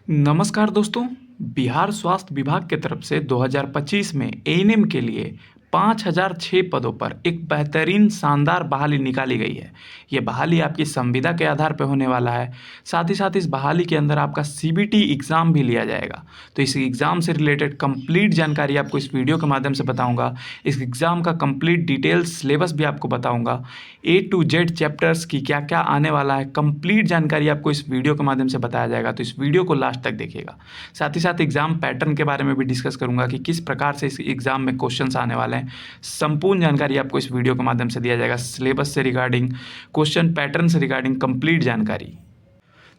नमस्कार दोस्तों। बिहार स्वास्थ्य विभाग के तरफ से 2025 में एएनएम के लिए 5006 पदों पर एक बेहतरीन शानदार बहाली निकाली गई है। ये बहाली आपकी संविदा के आधार पर होने वाला है। साथ ही साथ इस बहाली के अंदर आपका सीबीटी एग्ज़ाम भी लिया जाएगा। तो इस एग्ज़ाम से रिलेटेड कंप्लीट जानकारी आपको इस वीडियो के माध्यम से बताऊंगा। इस एग्ज़ाम का कंप्लीट डिटेल्स सिलेबस भी आपको बताऊंगा। ए टू जेड चैप्टर्स की क्या क्या आने वाला है, कंप्लीट जानकारी आपको इस वीडियो के माध्यम से बताया जाएगा। तो इस वीडियो को लास्ट तक देखिएगा। साथ ही साथ एग्ज़ाम पैटर्न के बारे में भी डिस्कस करूंगा कि किस प्रकार से इस एग्ज़ाम में क्वेश्चंस आने वाले हैं। संपूर्ण जानकारी आपको इस वीडियो के माध्यम से दिया जाएगा। सिलेबस से रिगार्डिंग, क्वेश्चन पैटर्न से रिगार्डिंग कंप्लीट जानकारी।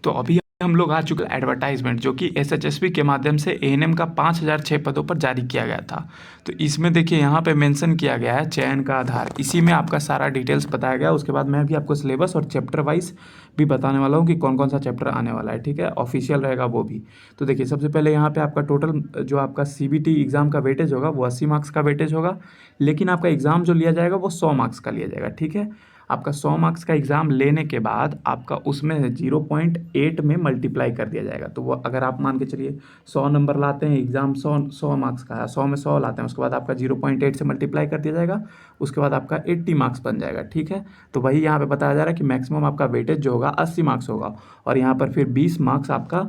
तो अभी हम लोग आ चुके हैं एडवर्टाइजमेंट, जो कि एसएचएसपी के माध्यम से एएनएम का 5006 पदों पर जारी किया गया था। तो इसमें देखिए यहाँ पे मेंशन किया गया है चयन का आधार। इसी में आपका सारा डिटेल्स बताया गया। उसके बाद मैं भी आपको सिलेबस और चैप्टर वाइज भी बताने वाला हूँ कि कौन कौन सा चैप्टर आने वाला है। ठीक है, ऑफिशियल रहेगा वो भी। तो देखिए, सबसे पहले यहाँ पे आपका टोटल जो आपका सीबीटी एग्ज़ाम का वेटेज होगा वो 80 मार्क्स का वेटेज होगा। लेकिन आपका एग्ज़ाम जो लिया जाएगा वो 100 मार्क्स का लिया जाएगा। ठीक है, आपका 100 मार्क्स का एग्ज़ाम लेने के बाद आपका उसमें 0.8 में मल्टीप्लाई कर दिया जाएगा। तो वो अगर आप मान के चलिए 100 नंबर लाते हैं, एग्ज़ाम 100 मार्क्स का है, 100 में 100 लाते हैं, उसके बाद आपका 0.8 से मल्टीप्लाई कर दिया जाएगा। उसके बाद आपका 80 मार्क्स बन जाएगा। ठीक है, तो वही यहाँ पे बताया जा रहा है कि मैक्सिमम आपका वेटेज जो होगा 80 मार्क्स होगा। और यहाँ पर फिर 20 मार्क्स आपका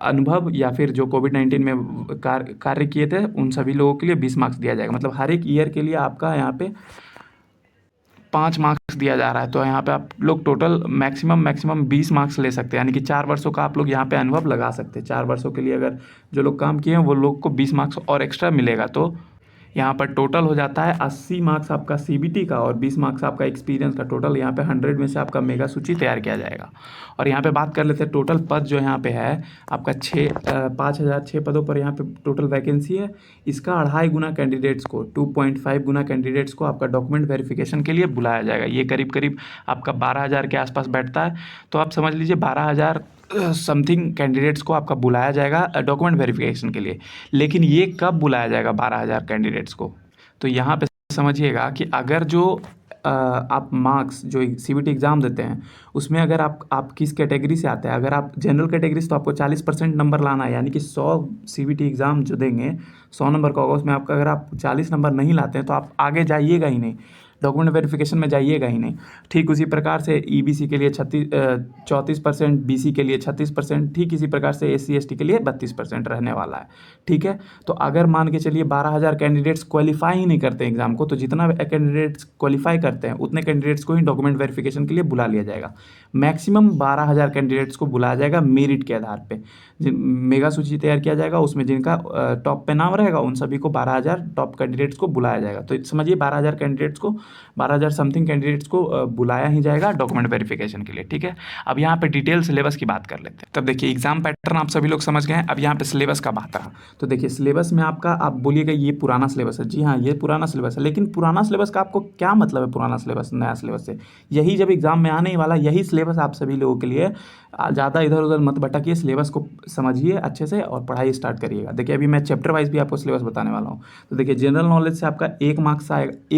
अनुभव या फिर जो कोविड-19 में कार्य किए थे उन सभी लोगों के लिए 20 मार्क्स दिया जाएगा। मतलब हर एक ईयर के लिए आपका यहाँ पे 5 मार्क्स दिया जा रहा है। तो यहाँ पे आप लोग टोटल मैक्सिमम 20 मार्क्स ले सकते हैं। यानी कि 4 वर्षों का आप लोग यहाँ पे अनुभव लगा सकते हैं। 4 वर्षों के लिए अगर जो लोग काम किए हैं वो लोग को 20 मार्क्स और एक्स्ट्रा मिलेगा। तो यहाँ पर टोटल हो जाता है 80 मार्क्स आपका सीबीटी का और 20 मार्क्स आपका एक्सपीरियंस का। टोटल यहाँ पे 100 में से आपका मेगा सूची तैयार किया जाएगा। और यहाँ पे बात कर लेते हैं टोटल पद जो यहाँ पे है आपका 5006 पदों पर यहाँ पे टोटल वैकेंसी है। इसका 2.5 गुना कैंडिडेट्स को, 2.5 गुना कैंडिडेट्स को आपका डॉक्यूमेंट वेरिफिकेशन के लिए बुलाया जाएगा। ये करीब करीब आपका 12,000 के आसपास बैठता है। तो आप समझ लीजिए 12,000 समथिंग कैंडिडेट्स को आपका बुलाया जाएगा डॉक्यूमेंट वेरिफिकेशन के लिए। लेकिन ये कब बुलाया जाएगा 12,000 कैंडिडेट्स को? तो यहाँ पे समझिएगा कि अगर जो आप मार्क्स जो सीबीटी एग्ज़ाम देते हैं उसमें अगर आप किस कैटेगरी से आते हैं, अगर आप जनरल कैटेगरी से तो आपको 40% नंबर लाना है। यानी कि 100 सीबीटी एग्ज़ाम जो देंगे 100 नंबर का होगा, उसमें आपका अगर आप 40 नंबर नहीं लाते हैं तो आप आगे जाइएगा ही नहीं, डॉक्यूमेंट वेरिफिकेशन में जाइएगा ही नहीं। ठीक उसी प्रकार से ईबीसी के लिए 34%, बीसी के लिए 36%, ठीक इसी प्रकार से एससी एसटी के लिए 32% रहने वाला है। ठीक है, तो अगर मान के चलिए 12,000 कैंडिडेट्स क्वालिफाई ही नहीं करते एग्ज़ाम को, तो जितना कैंडिडेट्स क्वालिफाई करते हैं उतने कैंडिडेट्स को ही डॉक्यूमेंट वेरिफिकेशन के लिए बुला लिया जाएगा। मैक्सिमम 12,000 कैंडिडेट्स को बुलाया जाएगा मेरिट के आधार पर। जिन मेगा सूची तैयार किया जाएगा, उसमें जिनका टॉप पे नाम रहेगा उन सभी को 12,000 टॉप कैंडिडेट्स को बुलाया जाएगा। तो समझिए 12,000 कैंडिडेट्स को, 12,000 समथिंग कैंडिडेट्स को बुलाया ही जाएगा डॉक्यूमेंट वेरिफिकेशन के लिए। ठीक है, अब यहाँ पे डिटेल सिलेबस की बात कर लेते हैं। तब देखिए एग्जाम पैटर्न आप सभी लोग समझ गए हैं। अब यहाँ पे सिलेबस का बात रहा। तो देखिए सिलेबस में आपका, आप बोलिएगा ये पुराना सिलेबस है। जी हाँ, ये पुराना सिलेबस है। लेकिन पुराना सिलेबस का आपको क्या मतलब है? पुराना सिलेबस नया सिलेबस से यही जब एग्जाम में आने ही वाला यही सिलेबस आप सभी लोगों के लिए। ज़्यादा इधर उधर मत भटकिए, सिलेबस को समझिए अच्छे से और पढ़ाई स्टार्ट करिएगा। देखिए अभी मैं चैप्टर वाइज भी आपको सिलेबस बताने वाला हूँ। तो देखिए जनरल नॉलेज से आपका 1 मार्क्स आएगा,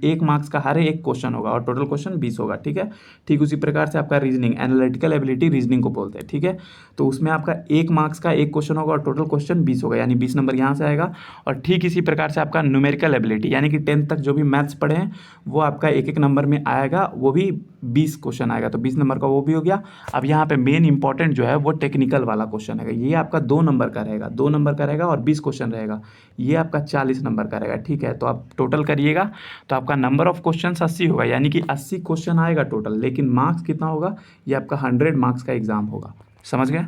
एक मार्क्स का हर एक क्वेश्चन होगा और टोटल क्वेश्चन 20 होगा। ठीक है, ठीक उसी प्रकार से आपका रीजनिंग, एनालिटिकल एबिलिटी रीजनिंग को बोलते हैं। ठीक है, तो उसमें आपका 1 मार्क्स का एक क्वेश्चन होगा और टोटल क्वेश्चन 20 होगा, यानी 20 नंबर यहाँ से आएगा। और ठीक इसी प्रकार से आपका न्यूमेरिकल एबिलिटी, यानी कि 10th तक जो भी मैथ्स पढ़े हैं वो आपका एक एक नंबर में आएगा, वो भी 20 क्वेश्चन आएगा। तो 20 नंबर का वो भी हो गया। अब यहाँ पे मेन इंपॉर्टेंट जो है वो टेक्निकल वाला क्वेश्चन है। ये आपका 2 नंबर का रहेगा, 2 नंबर का रहेगा और 20 क्वेश्चन रहेगा। ये आपका 40 नंबर का रहेगा। ठीक है, तो आप टोटल करिएगा तो आपका नंबर ऑफ क्वेश्चन 80 होगा, यानी कि 80 क्वेश्चन आएगा टोटल। लेकिन मार्क्स कितना होगा? ये आपका 100 मार्क्स का एग्जाम होगा। समझ गए?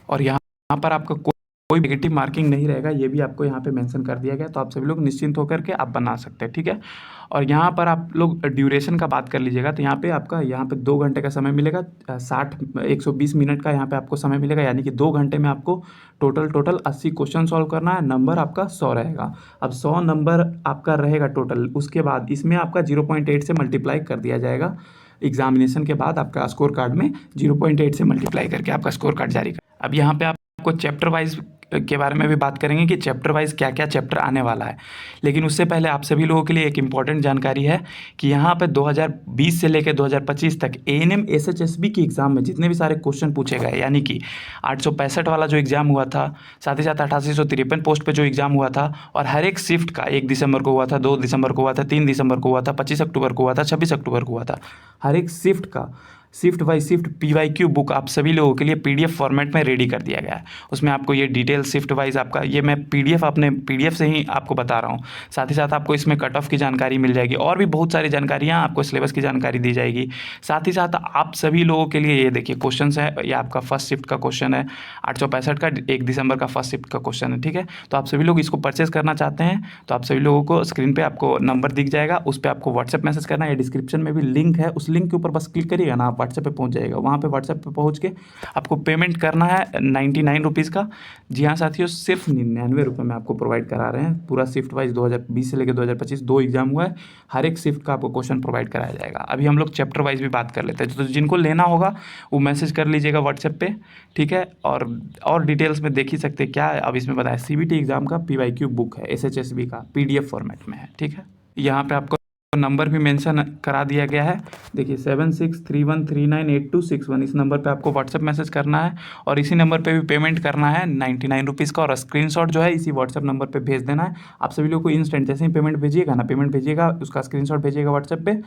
और यहाँ पर आपका कोई नेगेटिव मार्किंग नहीं रहेगा, ये भी आपको यहाँ पे मेंशन कर दिया गया। तो आप सभी लोग निश्चिंत होकर के आप बना सकते हैं। ठीक है, और यहाँ पर आप लोग ड्यूरेशन का बात कर लीजिएगा। तो यहाँ पे आपका 2 घंटे का समय मिलेगा, 120 मिनट का यहाँ पे आपको समय मिलेगा। यानी कि 2 घंटे में आपको टोटल 80 क्वेश्चन सॉल्व करना है। नंबर आपका 100 रहेगा। अब 100 नंबर आपका रहेगा टोटल। उसके बाद इसमें आपका 0.8 से मल्टीप्लाई कर दिया जाएगा। एग्जामिनेशन के बाद आपका स्कोर कार्ड में 0.8 से मल्टीप्लाई करके आपका स्कोर कार्ड जारी कर। अब यहाँ पे आपको चैप्टर वाइज के बारे में भी बात करेंगे कि चैप्टर वाइज क्या क्या चैप्टर आने वाला है। लेकिन उससे पहले आप सभी लोगों के लिए एक इम्पॉर्टेंट जानकारी है कि यहाँ पे 2020 से लेकर 2025 तक एएनएम एसएचएसबी की एग्ज़ाम में जितने भी सारे क्वेश्चन पूछे गए, यानी कि 865 वाला जो एग्ज़ाम हुआ था, साथ ही साथ 8853 पोस्ट पे जो एग्ज़ाम हुआ था, और हर एक शिफ्ट का 1 दिसंबर को हुआ था, 2 दिसंबर को हुआ था, 3 दिसंबर को हुआ था, 25 अक्टूबर को हुआ था, 26 अक्टूबर को हुआ था, हर एक शिफ्ट का shift by shift PYQ book आप सभी लोगों के लिए पीडीएफ फॉर्मेट में रेडी कर दिया गया है। उसमें आपको ये डिटेल शिफ्ट वाइज आपका ये मैं पीडीएफ अपने पीडीएफ से ही आपको बता रहा हूँ। साथ ही साथ आपको इसमें कट ऑफ की जानकारी मिल जाएगी और भी बहुत सारी जानकारियाँ, आपको सिलेबस की जानकारी दी जाएगी। साथ ही साथ आप सभी लोगों के लिए ये देखिए क्वेश्चन है, ये आपका फर्स्ट शिफ्ट का क्वेश्चन है 865 का, 1 दिसंबर का फर्स्ट शिफ्ट का क्वेश्चन है। ठीक है, तो आप सभी लोग इसको परचेज करना चाहते हैं तो आप सभी लोगों को स्क्रीन पर आपको नंबर दिख जाएगा, उस पर आपको व्हाट्सएप मैसेज करना है, डिस्क्रिप्शन में भी लिंक है, उस लिंक के ऊपर बस क्लिक करिएगा ना, आप व्हाट्सएप पे पहुंच जाएगा। वहाँ पे व्हाट्सएप पे पहुँच के आपको पेमेंट करना है 99 रुपीज़ का। जी हाँ साथियों, सिर्फ 99 रुपये में आपको प्रोवाइड करा रहे हैं। पूरा शिफ्ट वाइज 2020 से लेकर 2025 2 एग्जाम हुआ है, हर एक शिफ्ट का आपको क्वेश्चन प्रोवाइड कराया जाएगा। अभी हम लोग चैप्टर वाइज भी बात कर लेते हैं, तो जिनको लेना होगा वो मैसेज कर लीजिएगा व्हाट्सएप पे। ठीक है, और डिटेल्स में देख ही सकते हैं क्या है। अब इसमें बताया सीबीटी एग्जाम का पीवाईक्यू बुक है, एसएचएसबी का पीडीएफ फॉर्मेट में है। ठीक है, यहाँ पे आपको नंबर भी मेंशन करा दिया गया है, देखिए 7631398261, इस नंबर पे आपको व्हाट्सएप मैसेज करना है और इसी नंबर पे भी पेमेंट करना है 99 रुपीज़ का, और स्क्रीनशॉट जो है इसी व्हाट्सएप नंबर पे भेज देना है। आप सभी लोग को इंस्टेंट जैसे ही पेमेंट भेजिएगा ना, पेमेंट भेजिएगा उसका स्क्रीनशॉट भेजिएगा व्हाट्सएप पे,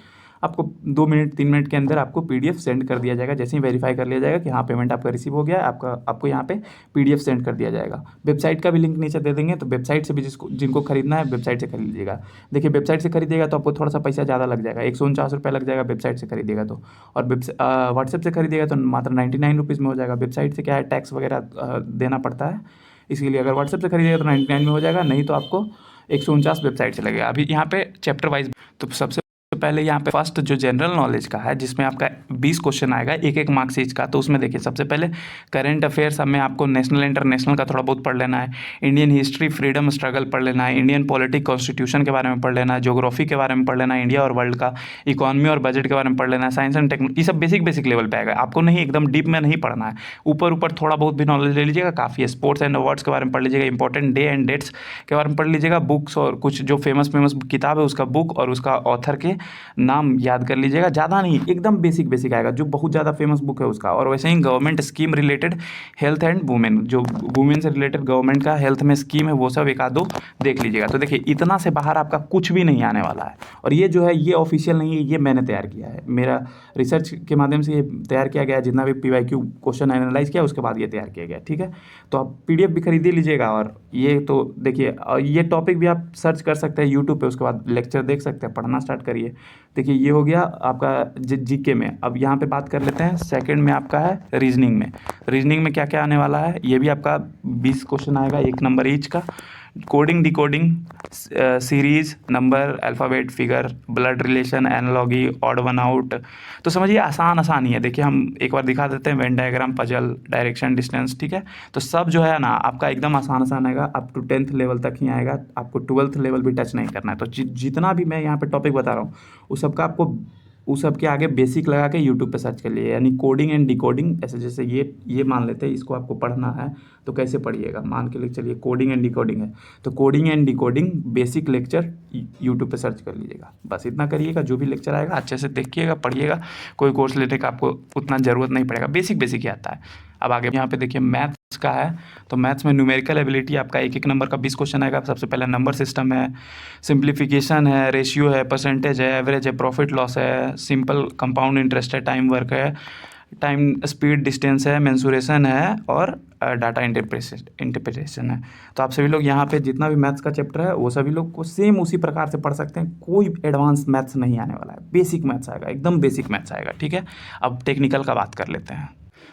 आपको 2 मिनट 3 मिनट के अंदर आपको पीडीएफ सेंड कर दिया जाएगा। जैसे ही वेरीफाई कर लिया जाएगा कि हाँ पेमेंट आपका रिसीव हो गया है, आपको यहाँ पे पीडीएफ सेंड कर दिया जाएगा। वेबसाइट का भी लिंक नीचे दे देंगे, तो वेबसाइट से भी जिनको खरीदना है वेबसाइट से खरीद लीजिएगा। देखिए वेबसाइट से खरीदिएगा तो आपको थोड़ा सा पैसा ज़्यादा लग जाएगा, 149 रुपये लग जाएगा वेबसाइट से खरीदिएगा तो, और व्हाट्सएप से खरीदिएगा तो मात्र 99 रुपीज़ में हो जाएगा। वेबसाइट से क्या है, टैक्स वगैरह देना पड़ता है, इसीलिए अगर व्हाट्सएप से खरीदिएगा तो 99 में हो जाएगा, नहीं तो आपको 149 वेबसाइट से लगेगा। अभी यहाँ पे चैप्टर वाइज तो सबसे पहले यहाँ पे फर्स्ट जो जनरल नॉलेज का है, जिसमें आपका 20 क्वेश्चन आएगा, एक मार्क्स ईच का। तो उसमें देखिए सबसे पहले करंट अफेयर्स में आपको नेशनल इंटरनेशनल का थोड़ा बहुत पढ़ लेना है, इंडियन हिस्ट्री फ्रीडम स्ट्रगल पढ़ लेना है, इंडियन पॉलिटिक कॉन्स्टिट्यूशन के बारे में पढ़ लेना है, ज्योग्राफी के बारे में पढ़ लेना है, इंडिया और वर्ल्ड का, इकोनॉमी और बजट के बारे में पढ़ लेना है, साइंस एंड टेक्नोलॉजी, ये सब बेसिक लेवल पे आएगा। आपको नहीं एकदम डीप में नहीं पढ़ना है, ऊपर थोड़ा बहुत भी नॉलेज ले लीजिएगा, काफ़ी है। स्पोर्ट्स एंड अवार्ड्स के बारे में पढ़ लीजिएगा, इंपॉर्टेंट डे एंड डेट्स के बारे में पढ़ लीजिएगा, बुक्स और कुछ जो फेमस किताब है उसका बुक और उसका ऑथर के नाम याद कर लीजिएगा, ज़्यादा नहीं, एकदम बेसिक आएगा, जो बहुत ज़्यादा फेमस बुक है उसका। और वैसे ही government scheme related health and women, जो वुमेन से रिलेटेड गवर्नमेंट का हेल्थ में स्कीम है वो सब एक आध दो देख लीजिएगा। तो देखिए इतना से बाहर आपका कुछ भी नहीं आने वाला है, और ये जो है ये ऑफिशियल नहीं है, ये मैंने तैयार किया है, मेरा रिसर्च के माध्यम से ये तैयार किया गया है। जितना भी पीवाईक्यू क्वेश्चन एनालाइज किया उसके बाद ये तैयार किया गया। ठीक है, तो आप पीडीएफ भी खरीद लीजिएगा, और ये तो देखिए ये टॉपिक भी आप सर्च कर सकते हैं यूट्यूब पे, उसके बाद लेक्चर देख सकते हैं, पढ़ना स्टार्ट करिए। देखिए ये हो गया आपका जीके में। अब यहाँ पे बात कर लेते हैं सेकंड में आपका है रीजनिंग में। रीजनिंग में क्या क्या आने वाला है, ये भी आपका 20 क्वेश्चन आएगा, 1 नंबर ईच का। Coding decoding, series, number, alphabet, figure, blood relation, analogy, odd one out. तो समझिए आसान ही है। देखिए हम एक बार दिखा देते हैं, Venn diagram, puzzle, direction, distance. ठीक है, तो सब जो है ना आपका एकदम आसान आएगा, अप टू 10th लेवल तक ही आएगा, आपको 12th लेवल भी टच नहीं करना है। तो जितना भी मैं यहाँ पे टॉपिक बता रहा हूँ उस सबका आपको उस सब के आगे बेसिक लगा के यूट्यूब पे सर्च कर लिए, यानी कोडिंग एंड डिकोडिंग। ऐसे जैसे ये मान लेते हैं इसको आपको पढ़ना है तो कैसे पढ़िएगा, मान के लिए चलिए कोडिंग एंड डिकोडिंग है, तो coding and decoding basic lecture YouTube पे सर्च कर लीजिएगा। बस इतना करिएगा, जो भी लेक्चर आएगा अच्छे से देखिएगा, पढ़िएगा, कोई कोर्स लेने का आपको उतना ज़रूरत नहीं पड़ेगा, बेसिक ही आता है। अब आगे यहाँ पे देखिए मैथ्स का है, तो मैथ्स में न्यूमेरिकल एबिलिटी आपका 1 नंबर का 20 क्वेश्चन आएगा। सबसे पहले नंबर सिस्टम है, सिंप्लीफिकेशन है, रेशियो है, परसेंटेज है, एवरेज है, प्रॉफिट लॉस है, सिंपल कंपाउंड इंटरेस्ट है, टाइम वर्क है, टाइम स्पीड डिस्टेंस है, मेंसुरेशन है, और डाटा इंटरप्रिटेशन है। तो आप सभी लोग यहाँ पे जितना भी मैथ्स का चैप्टर है वो सभी लोग को सेम उसी प्रकार से पढ़ सकते हैं, कोई एडवांस मैथ्स नहीं आने वाला है, बेसिक मैथ्स आएगा, एकदम बेसिक मैथ्स आएगा। ठीक है, अब टेक्निकल का बात कर लेते हैं।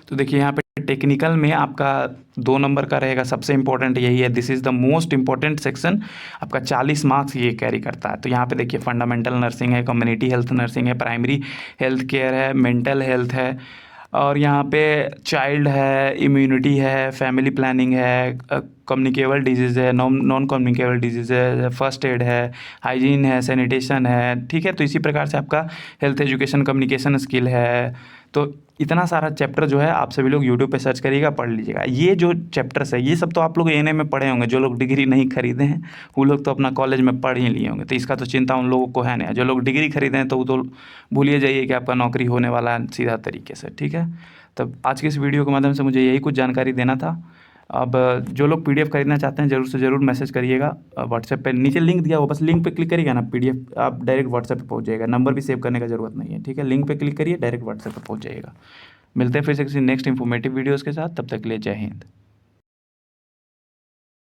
तो देखिए यहाँ पे टेक्निकल में आपका 2 नंबर का रहेगा, सबसे इंपॉर्टेंट यही है, this is the most important section, आपका 40 मार्क्स ये कैरी करता है। तो यहाँ पे देखिए फंडामेंटल नर्सिंग है, कम्युनिटी हेल्थ नर्सिंग है, प्राइमरी हेल्थ केयर है, मेंटल हेल्थ है, और यहाँ पे चाइल्ड है, इम्यूनिटी है, फैमिली प्लानिंग है, कम्युनिकेबल डिजीज़ है, नॉन कम्युनिकेबल डिजीज़ है, फर्स्ट एड है, हाइजीन है, सैनिटेशन है। ठीक है, तो इसी प्रकार से आपका हेल्थ एजुकेशन कम्युनिकेशन स्किल है, तो इतना सारा चैप्टर जो है आप सभी लोग यूट्यूब पे सर्च करिएगा, पढ़ लीजिएगा। ये जो चैप्टर्स है ये सब तो आप लोग एएनएम में पढ़े होंगे, जो लोग डिग्री नहीं खरीदे हैं वो लोग तो अपना कॉलेज में पढ़ ही लिए होंगे, तो इसका तो चिंता उन लोगों को है नहीं। जो लोग डिग्री खरीदे हैं तो वो तो भूलिए जाइए कि आपका नौकरी होने वाला है सीधा तरीके से, ठीक है। तब आज के इस वीडियो के माध्यम से मुझे यही कुछ जानकारी देना था। अब जो लोग पीडीएफ खरीदना चाहते हैं ज़रूर से ज़रूर मैसेज करिएगा व्हाट्सएप पे, नीचे लिंक दिया हो, बस लिंक पे क्लिक करिएगा ना, पीडीएफ आप डायरेक्ट व्हाट्सएप पे पहुंच जाएगा, नंबर भी सेव करने का ज़रूरत नहीं है, ठीक है। लिंक पे क्लिक करिए, डायरेक्ट व्हाट्सएप पे पहुंच जाएगा। मिलते हैं फिर से किसी नेक्स्ट इन्फॉर्मेटिव वीडियोज़ के साथ, तब तक के लिए जय हिंद।